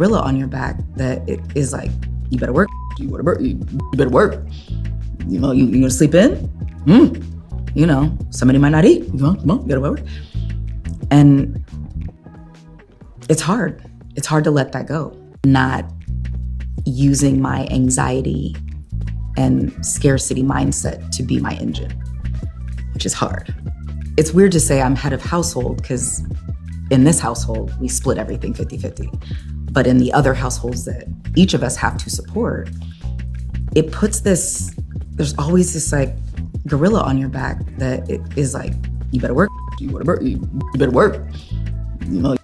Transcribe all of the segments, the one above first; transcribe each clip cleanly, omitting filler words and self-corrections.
gorilla on your back that it is like, you better work, you better work. You know, you gonna sleep in? You know, somebody might not eat. Come on, you gotta work. And it's hard. It's hard to let that go. Not using my anxiety and scarcity mindset to be my engine, which is hard. It's weird to say I'm head of household because in this household, we split everything 50-50. But in the other households that each of us have to support, it puts this, there's always this like gorilla on your back that it is like, you better work, you better work. You know.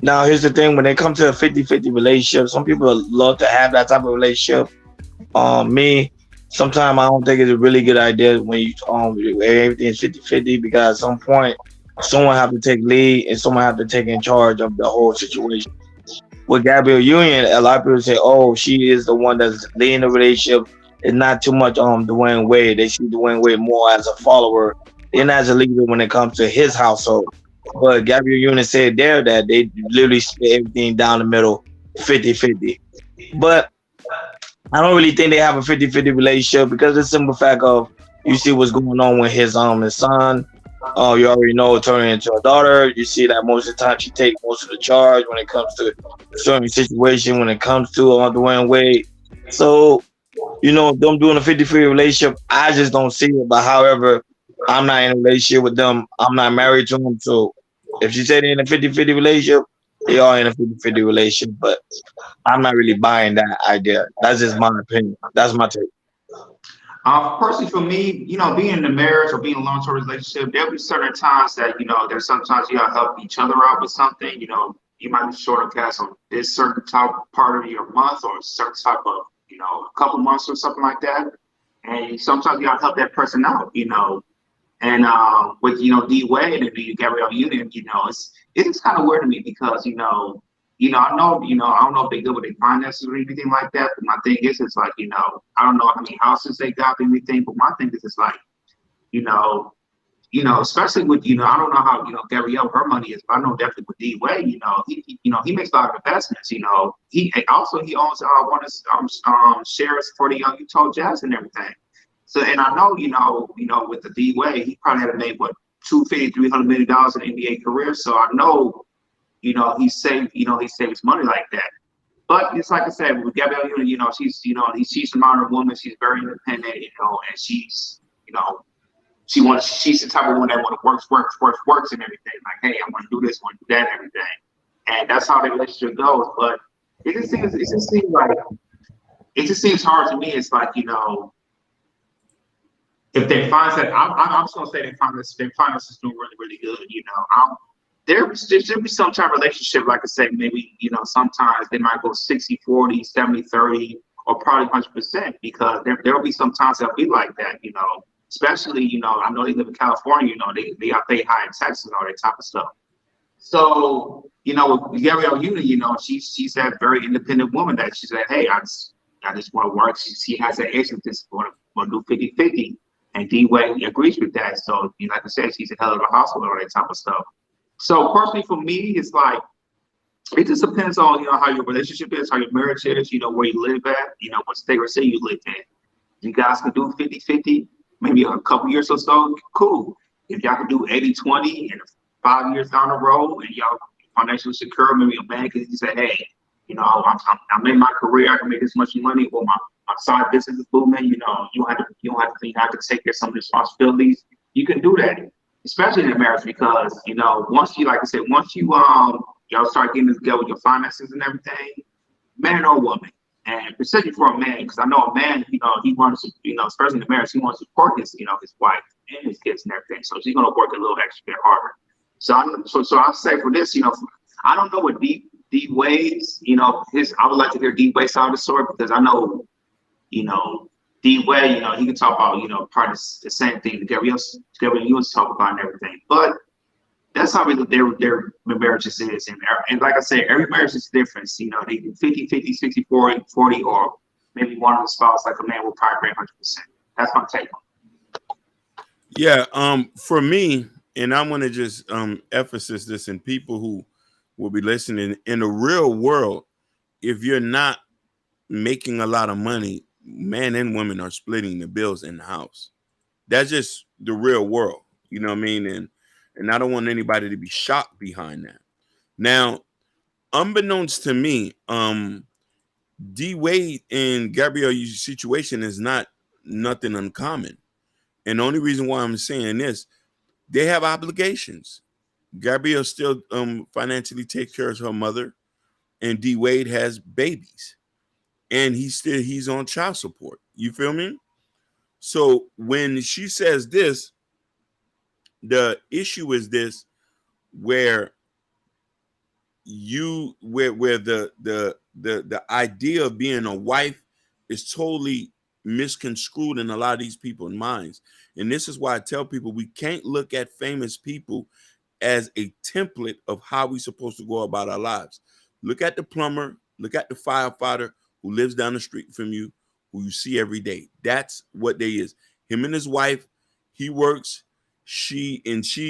Now, here's the thing. When it comes to a 50-50 relationship, some people love to have that type of relationship. Me, sometimes I don't think it's a really good idea when you everything is 50-50, because at some point, someone have to take lead and someone have to take in charge of the whole situation. With Gabrielle Union, a lot of people say, "Oh, she is the one that's leading the relationship." It's not too much Dwayne Wade. They see Dwayne Wade more as a follower than as a leader when it comes to his household. But Gabrielle Union said there that they literally split everything down the middle, 50-50. But I don't really think they have a 50-50 relationship, because the simple fact of, you see what's going on with his son. You already know, turning into a daughter. You see that most of the time she takes most of the charge when it comes to certain situation, when it comes to Dwayne Wade. So, you know, them doing a 50-50 relationship, I just don't see it. But however, I'm not in a relationship with them. I'm not married to them. So if she said they're in a 50-50 relationship, they are in a 50-50 relationship. But I'm not really buying that idea. That's just my opinion. That's my take. Personally, for me, being in a marriage or being in a long-term relationship, there'll be certain times that, there's sometimes you gotta help each other out with something. You might be short of cash on this certain type part of your month, or a certain type of, a couple months or something like that. And sometimes you gotta help that person out. And with Dwade and the Gabrielle Union, it's kind of weird to me because I know I don't know if they good with their finances or anything like that. But my thing is, it's like I don't know how many houses they got or anything. But my thing is, it's like you know especially with I don't know how Gabrielle her money is, but I know definitely with Dwade, he makes a lot of investments. He owns one of shares for the Utah Jazz and everything. So, and I know, with the Dwade, he probably had to make what $250-300 million in the NBA career. So I know, he saved his money like that. But it's like I said, with Gabrielle, she's a modern woman. She's very independent, and she's the type of woman that works and everything. Like, hey, I want to do this, I want to do that, and everything. And that's how the relationship goes. But it just seems hard to me. It's like, if they find that, I'm just gonna say their finances doing really, really good. There should be some type of relationship, like I said, maybe sometimes they might go 60-40, 70-30, or probably 100%, because there'll be some times that'll be like that. Especially I know they live in California. They got paid high in taxes and all that type of stuff. So with Gabrielle Union, she's that very independent woman that she said, hey, I just want to work. She has that issue, just want to do 50-50. And Dwade agrees with that. So, like I said, she's a hell of a household and all that type of stuff. So, personally, for me, it's like, it just depends on, how your relationship is, how your marriage is, where you live at, what state or city you live in. You guys can do 50-50, maybe a couple years or so, cool. If y'all can do 80-20 and 5 years down the road and y'all financially secure, maybe a man can say, hey, I'm in my career, I can make this much money, or my side business is booming. You don't have to take care of some responsibilities. You can do that, especially in a marriage, because once you, like I said, once you y'all start getting together with your finances and everything, man or woman, and especially for a man, because I know a man, he wants to, especially in the marriage, he wants to support his wife and his kids and everything. So he's gonna work a little extra bit harder. So I say for this, I don't know what Dwade's, I would like to hear Dwade's side of the story, because I know, Dwade, he can talk about, part of the same thing that Gabrielle Union talk about and everything. But that's how their marriages is. And like I said, every marriage is different. They do 50-50, 60-40, 40, or maybe one of the spouse, like a man, will probably bring 100%. That's my take on it. Yeah. For me, and I want to just emphasis this in people who will be listening. In the real world, if you're not making a lot of money, men and women are splitting the bills in the house. That's just the real world. You know what I mean? And I don't want anybody to be shocked behind that. Now, unbeknownst to me, Dwade and Gabrielle's situation is not nothing uncommon. And the only reason why I'm saying this, they have obligations. Gabrielle still financially takes care of her mother, and Dwade has babies, and he's on child support. You feel me? So when she says this, the issue is this, where the idea of being a wife is totally misconstrued in a lot of these people's minds. And this is why I tell people we can't look at famous people as a template of how we're supposed to go about our lives. Look at the plumber, look at the firefighter who lives down the street from you, who you see every day. That's what they is. Him and his wife, he works, she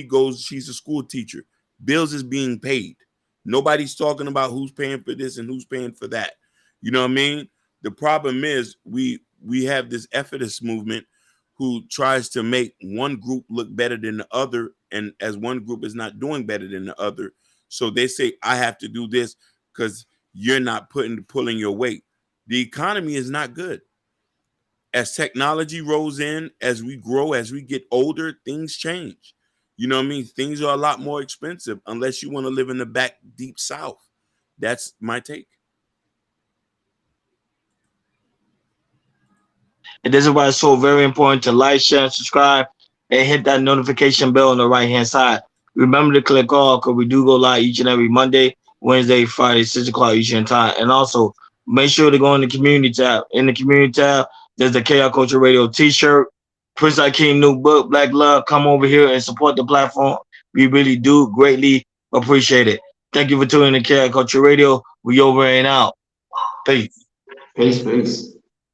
goes, she's a school teacher. Bills is being paid. Nobody's talking about who's paying for this and who's paying for that. You know what I mean? The problem is we have this ethicist movement who tries to make one group look better than the other, and as one group is not doing better than the other, so they say I have to do this because you're not pulling your weight. The economy is not good. As technology rolls in, as we grow, as we get older, things change. You know what I mean? Things are a lot more expensive unless you want to live in the back deep south. That's my take. And this is why it's so very important to like, share, and subscribe, and hit that notification bell on the right hand side. Remember to click all because we do go live each and every Monday, Wednesday, Friday, 6 o'clock Eastern time. And also make sure to go in the community tab. In the community tab, there's the KR Culture Radio t-shirt, Prince Akeem new book, Black Love. Come over here and support the platform. We really do greatly appreciate it. Thank you for tuning in to KR Culture Radio. We over and out. Peace. Peace, peace.